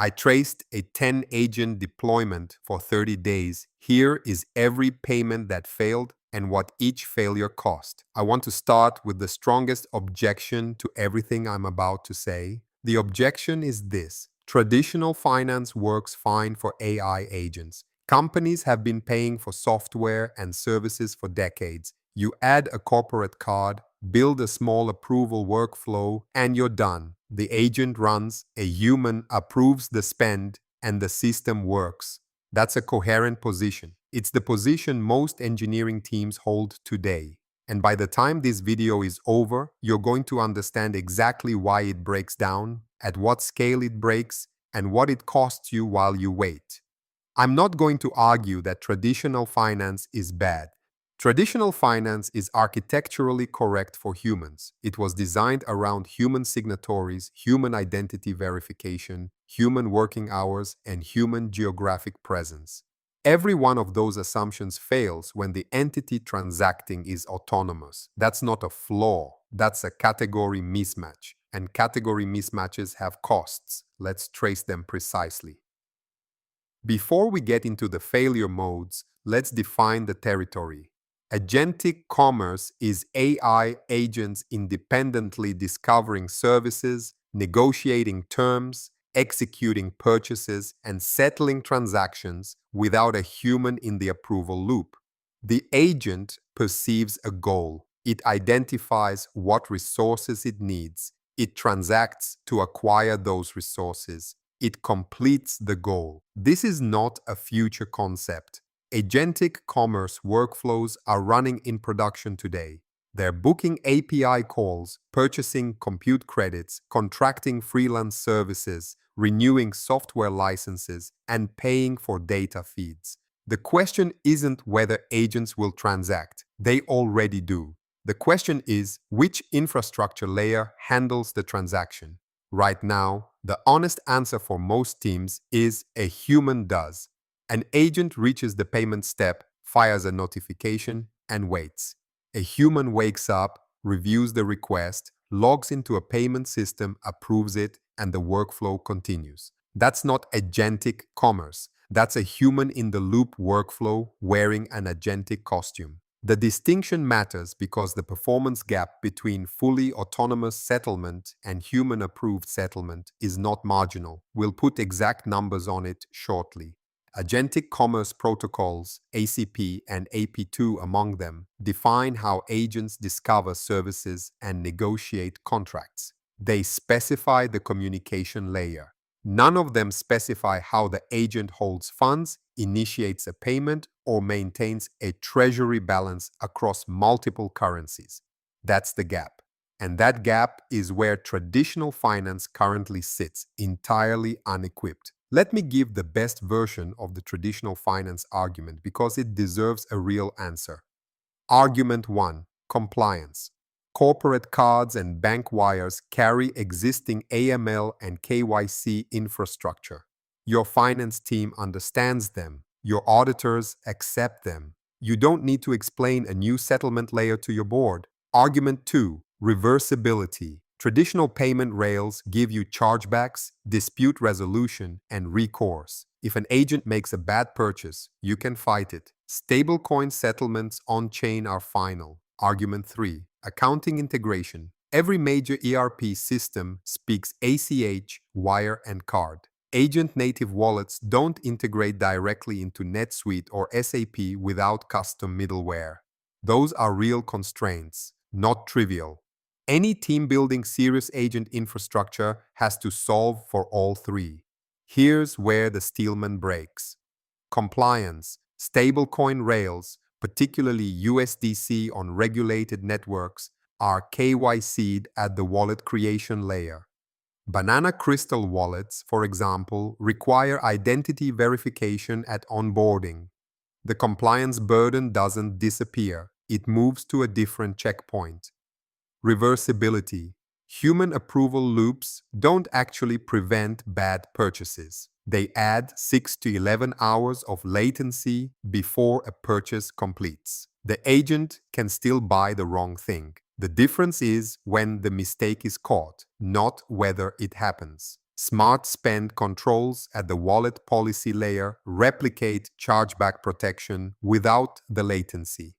I traced a 10-agent deployment for 30 days. Here is every payment that failed and what each failure cost. I want to start with the strongest objection to everything I'm about to say. The objection is this: traditional finance works fine for AI agents. Companies have been paying for software and services for decades. You add a corporate card, build a small approval workflow, and you're done. The agent runs, a human approves the spend, and the system works. That's a coherent position. It's the position most engineering teams hold today. And by the time this video is over, you're going to understand exactly why it breaks down, at what scale it breaks, and what it costs you while you wait. I'm not going to argue that traditional finance is bad. Traditional finance is architecturally correct for humans. It was designed around human signatories, human identity verification, human working hours, and human geographic presence. Every one of those assumptions fails when the entity transacting is autonomous. That's not a flaw, that's a category mismatch. And category mismatches have costs. Let's trace them precisely. Before we get into the failure modes, let's define the territory. Agentic commerce is AI agents independently discovering services, negotiating terms, executing purchases, and settling transactions without a human in the approval loop. The agent perceives a goal. It identifies what resources it needs. It transacts to acquire those resources. It completes the goal. This is not a future concept. Agentic commerce workflows are running in production today. They're booking API calls, purchasing compute credits, contracting freelance services, renewing software licenses, and paying for data feeds. The question isn't whether agents will transact. They already do. The question is which infrastructure layer handles the transaction. Right now, the honest answer for most teams is a human does. An agent reaches the payment step, fires a notification, and waits. A human wakes up, reviews the request, logs into a payment system, approves it, and the workflow continues. That's not agentic commerce. That's a human-in-the-loop workflow wearing an agentic costume. The distinction matters because the performance gap between fully autonomous settlement and human-approved settlement is not marginal. We'll put exact numbers on it shortly. Agentic commerce protocols, ACP and AP2 among them, define how agents discover services and negotiate contracts. They specify the communication layer. None of them specify how the agent holds funds, initiates a payment, or maintains a treasury balance across multiple currencies. That's the gap. And that gap is where traditional finance currently sits, entirely unequipped. Let me give the best version of the traditional finance argument because it deserves a real answer. Argument 1. Compliance. Corporate cards and bank wires carry existing AML and KYC infrastructure. Your finance team understands them. Your auditors accept them. You don't need to explain a new settlement layer to your board. Argument 2. Reversibility. Traditional payment rails give you chargebacks, dispute resolution, and recourse. If an agent makes a bad purchase, you can fight it. Stablecoin settlements on-chain are final. Argument 3. Accounting integration. Every major ERP system speaks ACH, wire, and card. Agent-native wallets don't integrate directly into NetSuite or SAP without custom middleware. Those are real constraints, not trivial. Any team building serious agent infrastructure has to solve for all three. Here's where the steelman breaks. Compliance. Stablecoin rails, particularly USDC on regulated networks, are KYC'd at the wallet creation layer. BananaCrystal wallets, for example, require identity verification at onboarding. The compliance burden doesn't disappear, it moves to a different checkpoint. Reversibility. Human approval loops don't actually prevent bad purchases. They add 6 to 11 hours of latency before a purchase completes. The agent can still buy the wrong thing. The difference is when the mistake is caught, not whether it happens. Smart spend controls at the wallet policy layer replicate chargeback protection without the latency.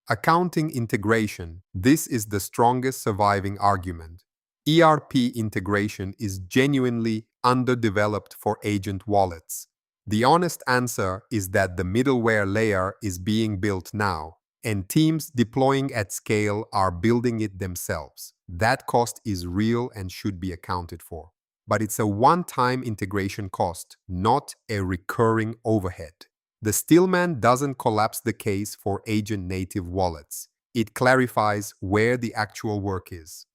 Accounting integration. This is the strongest surviving argument. ERP integration is genuinely underdeveloped for agent wallets. The honest answer is that the middleware layer is being built now, and teams deploying at scale are building it themselves. That cost is real and should be accounted for. But it's a one-time integration cost, not a recurring overhead. The steelman doesn't collapse the case for agent-native wallets. It clarifies where the actual work is.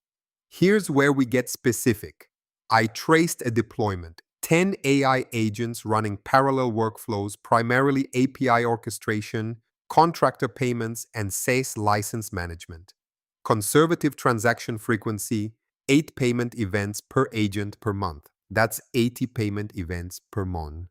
Here's where we get specific. I traced a deployment, 10 AI agents running parallel workflows, primarily API orchestration, contractor payments, and SaaS license management. Conservative transaction frequency, 8 payment events per agent per month. That's 80 payment events per month.